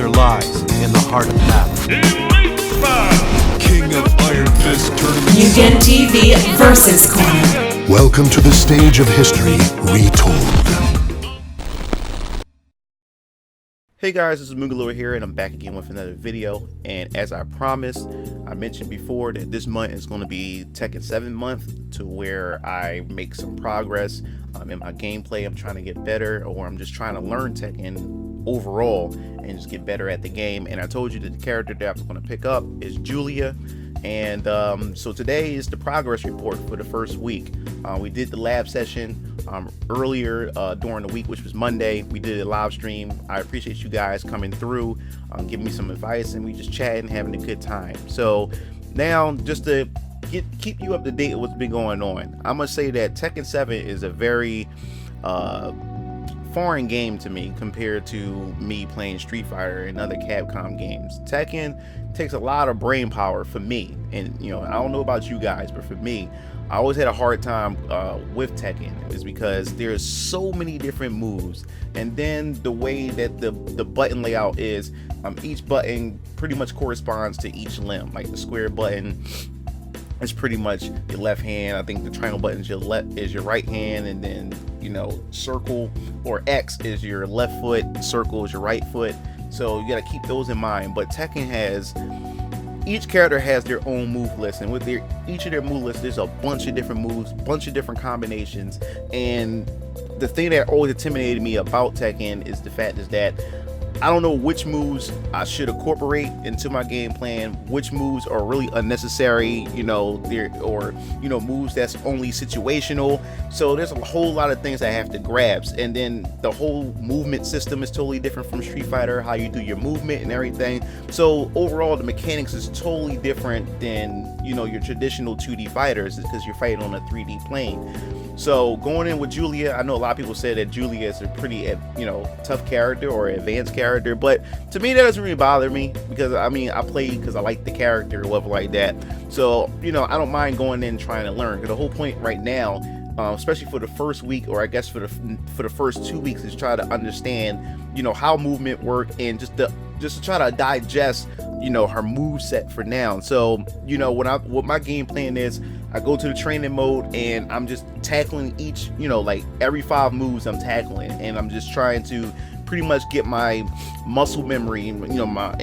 answer lies in the heart of battle. King of Iron Fist Tournament. Mugen TV versus Corner. Welcome to the stage of history retold. Hey guys, this is Mugalore here, and I'm back again with another video. And as I promised, I mentioned before that this month is going to be Tekken 7 month, to where I make some progress in my gameplay. I'm trying to get better, or I'm just trying to learn Tekken overall and just get better at the game. And I told you that the character that I was going to pick up is Julia. And so today is the progress report for the first week. We did the lab session earlier during the week, which was Monday. We did a live stream. I appreciate you guys coming through, giving me some advice, and we just chatting, having a good time. So now, just to keep you up to date with what's been going on, I must say that Tekken 7 is a very foreign game to me compared to me playing Street Fighter and other Capcom games. Tekken takes a lot of brain power for me, and you know, I don't know about you guys, but for me, I always had a hard time with Tekken, is because there's so many different moves, and then the way that the button layout is, each button pretty much corresponds to each limb. Like the square button is pretty much your left hand. I think the triangle button is your right hand, and then, you know, circle or X is your left foot, circle is your right foot. So you got to keep those in mind. But Tekken has, each character has their own move list, and with each of their move lists, there's a bunch of different moves, bunch of different combinations. And the thing that always intimidated me about Tekken is the fact is that I don't know which moves I should incorporate into my game plan, which moves are really unnecessary, you know, moves that's only situational. So there's a whole lot of things I have to grasp, and then the whole movement system is totally different from Street Fighter, how you do your movement and everything. So overall, the mechanics is totally different than, you know, your traditional 2D fighters, because you're fighting on a 3D plane. So going in with Julia, I know a lot of people say that Julia is a pretty, you know, tough character or advanced character, but to me that doesn't really bother me, because I mean, I play because I like the character or whatever like that. So, you know, I don't mind going in trying to learn, because the whole point right now, especially for the first week, or I guess for the first 2 weeks, is try to understand, you know, how movement work, and just to try to digest, you know, her move set for now. So, you know, what my game plan is, I go to the training mode and I'm just tackling each, you know, like every 5 moves I'm tackling, and I'm just trying to pretty much get my muscle memory, you know, my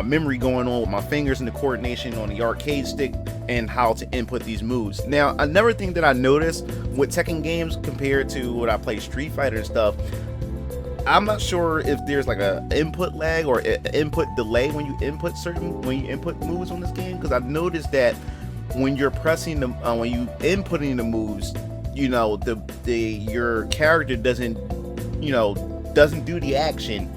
memory going on with my fingers and the coordination on the arcade stick, and how to input these moves. Now, another thing that I noticed with Tekken games compared to what I play Street Fighter and stuff, I'm not sure if there's like a input lag or an input delay when you input moves on this game, because I've noticed that when you're pressing them, when you inputting the moves, you know, your character doesn't do the action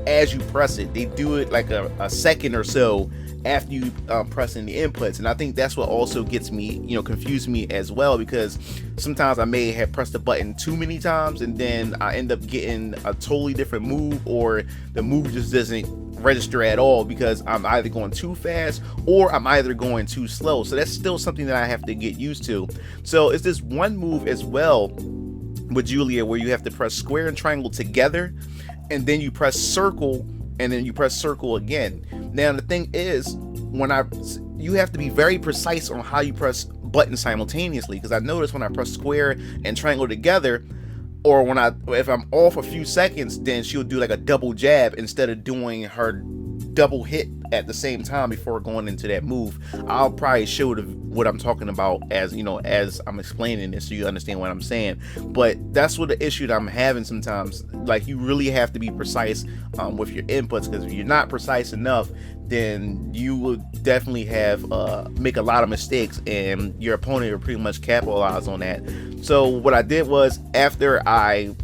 as you press it. They do it like a second or so after you pressing the inputs, and I think that's what also gets me, you know, confused me as well, because sometimes I may have pressed the button too many times, and then I end up getting a totally different move, or the move just doesn't register at all, because I'm either going too fast or I'm either going too slow. So that's still something that I have to get used to. So it's this one move as well with Julia where you have to press square and triangle together, and then you press circle, and then you press circle again. Now the thing is, you have to be very precise on how you press buttons simultaneously, because I noticed when I press square and triangle together, or if I'm off a few seconds, then she'll do like a double jab instead of doing her double hit at the same time before going into that move. I'll probably show what I'm talking about as, you know, as I'm explaining this, so you understand what I'm saying. But that's what the issue that I'm having sometimes. Like, you really have to be precise with your inputs, because if you're not precise enough, then you will definitely make a lot of mistakes, and your opponent will pretty much capitalize on that. So what I did was, after I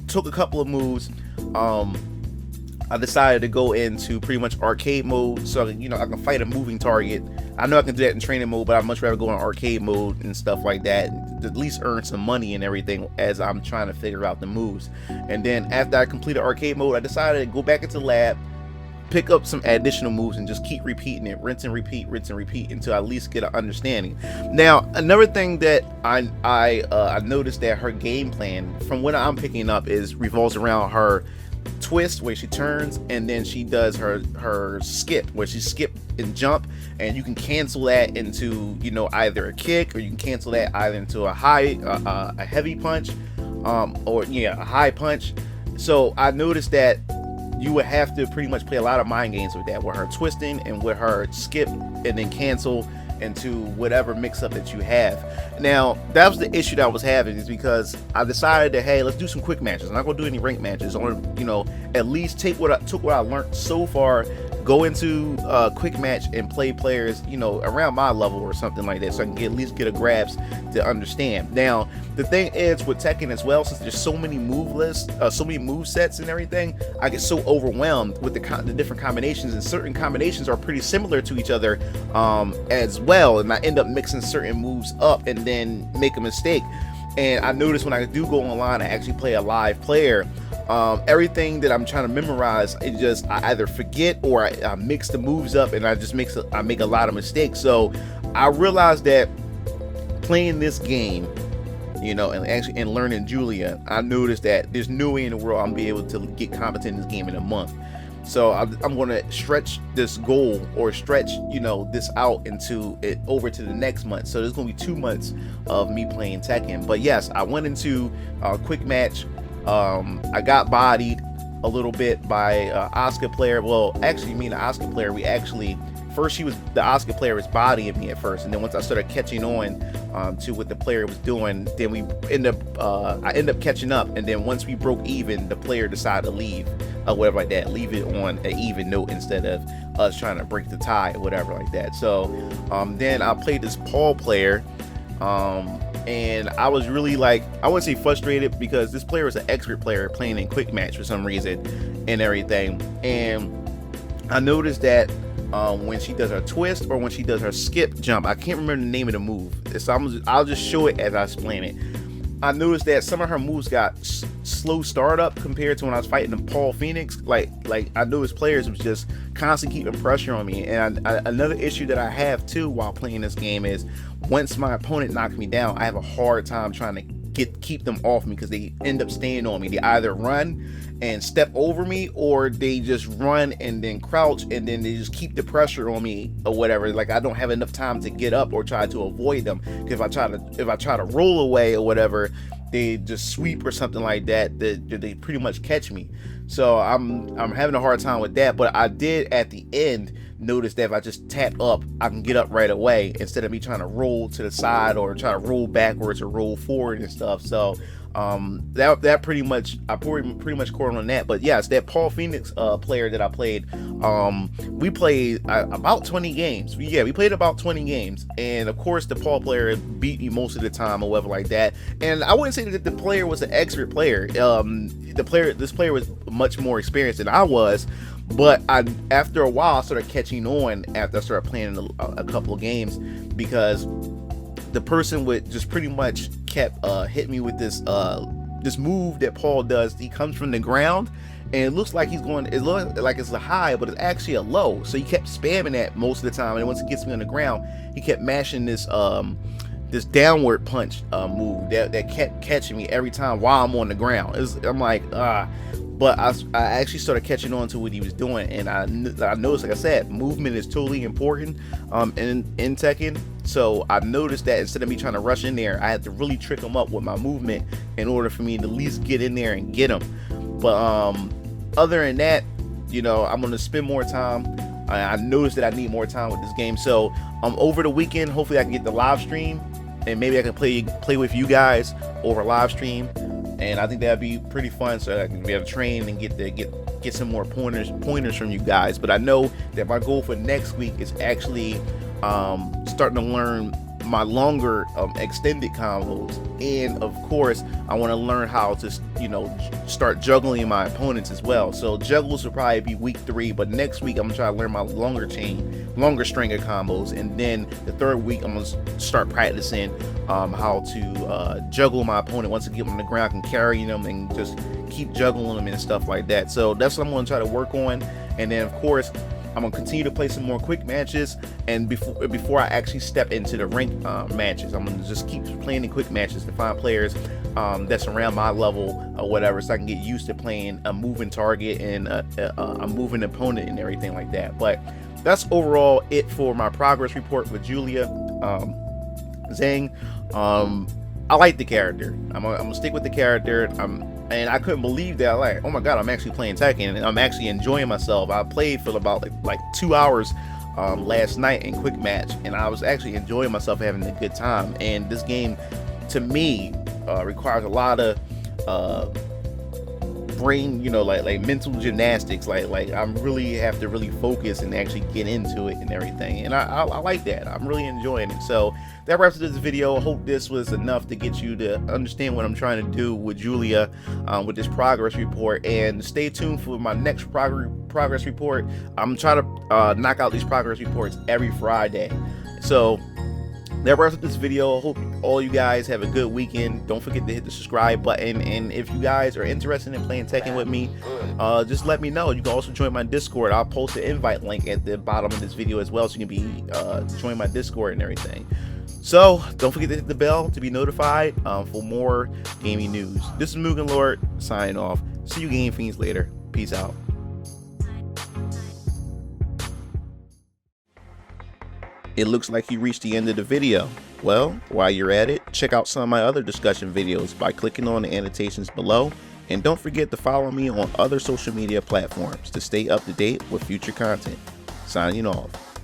took a couple of moves, I decided to go into pretty much arcade mode, so, you know, I can fight a moving target. I know I can do that in training mode, but I'd much rather go in arcade mode and stuff like that, to at least earn some money and everything as I'm trying to figure out the moves. And then after I completed arcade mode, I decided to go back into the lab, pick up some additional moves, and just keep repeating it, rinse and repeat until I at least get an understanding. Now, another thing that I noticed that her game plan, from what I'm picking up, revolves around her twist where she turns, and then she does her skip where she skip and jump, and you can cancel that into, you know, either a kick, or you can cancel that either into a heavy punch, or a high punch. So I noticed that you would have to pretty much play a lot of mind games with that, with her twisting and with her skip and then cancel into whatever mix-up that you have. Now, that was the issue that I was having, is because I decided that, hey, let's do some quick matches. I'm not going to do any ranked matches. I want to, you know, at least take what I learned so far, go into a quick match and play players, you know, around my level or something like that, so I can at least get a grasp to understand. Now, the thing is with Tekken as well, since there's so many move lists, so many move sets and everything, I get so overwhelmed with the different combinations, and certain combinations are pretty similar to each other as well, and I end up mixing certain moves up and then make a mistake. And I notice when I do go online, I actually play a live player, everything that I'm trying to memorize, it just, I either forget or I mix the moves up, and I make a lot of mistakes. So I realized that playing this game, you know, and learning Julia, I noticed that there's no way in the world I'm gonna be able to get competent in this game in a month. So I'm going to stretch this goal, or stretch, you know, this out into it over to the next month. So there's going to be 2 months of me playing Tekken. But yes, I went into a quick match. I got bodied a little bit by Asuka player. Well, actually, me and the Asuka player, first the Asuka player was bodying me at first, and then once I started catching on to what the player was doing, then I end up catching up, and then once we broke even, the player decided to leave, whatever like that, leave it on an even note instead of us trying to break the tie or whatever like that. So then I played this Paul player, and I was really, like, I wouldn't say frustrated, because this player was an expert player playing in quick match for some reason and everything, and I noticed that when she does her twist or when she does her skip jump, I can't remember the name of the move, so I'll just show it as I explain it. I noticed that some of her moves got slow startup compared to when I was fighting the Paul Phoenix. Like I noticed players was just constantly keeping pressure on me. And another issue that I have too while playing this game is, once my opponent knocks me down, I have a hard time trying to keep them off me, because they end up staying on me. They either run and step over me, or they just run and then crouch, and then they just keep the pressure on me or whatever. Like, I don't have enough time to get up or try to avoid them. If I try to roll away or whatever, they just sweep or something like that. They pretty much catch me. So I'm having a hard time with that. But I did at the end notice that if I just tap up, I can get up right away, instead of me trying to roll to the side or try to roll backwards or roll forward and stuff. So that pretty much, I pretty much caught on that. But yes, that Paul Phoenix player that I played, we played about 20 games. We played about 20 games, and of course the Paul player beat me most of the time or whatever like that. And I wouldn't say that the player was an expert player. This player was much more experienced than I was. But after a while, I started catching on after I started playing a couple of games, because the person would just pretty much kept hitting me with this move that Paul does. He comes from the ground, and it looks like it looks like it's a high, but it's actually a low. So he kept spamming that most of the time, and once it gets me on the ground, he kept mashing this downward punch move that kept catching me every time while I'm on the ground. I'm like, but I actually started catching on to what he was doing, and I noticed, like I said, movement is totally important in Tekken. So I noticed that instead of me trying to rush in there, I had to really trick him up with my movement in order for me to at least get in there and get him. But other than that, you know, I'm gonna spend more time. I noticed that I need more time with this game. So over the weekend, hopefully I can get the live stream, and maybe I can play with you guys over live stream. And I think that'd be pretty fun, so I can be able to train and get some more pointers from you guys. But I know that my goal for next week is actually starting to learn my longer extended combos, and of course I want to learn how to, you know, start juggling my opponents as well. So juggles will probably be week 3, but next week I'm gonna try to learn my longer string of combos, and then the third week I'm gonna start practicing how to juggle my opponent. Once I get them on the ground, I can carry them and just keep juggling them and stuff like that. So that's what I'm gonna try to work on. And then of course, I'm gonna continue to play some more quick matches, and before I actually step into the ranked matches, I'm gonna just keep playing the quick matches to find players that's around my level or whatever, so I can get used to playing a moving target and a moving opponent and everything like that. But that's overall it for my progress report with Julia. Zhang, I like the character. I'm gonna stick with the character. And I couldn't believe that, like, oh my god, I'm actually playing Tekken and I'm actually enjoying myself. I played for about like 2 hours last night in quick match, and I was actually enjoying myself, having a good time. And this game, to me, requires a lot of brain, you know, like mental gymnastics. Like I'm really have to really focus and actually get into it and everything. And I like that. I'm really enjoying it. So that wraps up this video. I hope this was enough to get you to understand what I'm trying to do with Julia with this progress report. And stay tuned for my next progress report. I'm trying to knock out these progress reports every Friday. So that wraps up this video. I hope all you guys have a good weekend. Don't forget to hit the subscribe button, and if you guys are interested in playing Tekken with me, just let me know. You can also join my Discord. I'll post an invite link at the bottom of this video as well, so you can be join my Discord and everything. So don't forget to hit the bell to be notified for more gaming news. This is Mugen Lord signing off. See you game fiends later. Peace out. It looks like you reached the end of the video. Well, while you're at it, check out some of my other discussion videos by clicking on the annotations below, and don't forget to follow me on other social media platforms to stay up to date with future content. Signing off.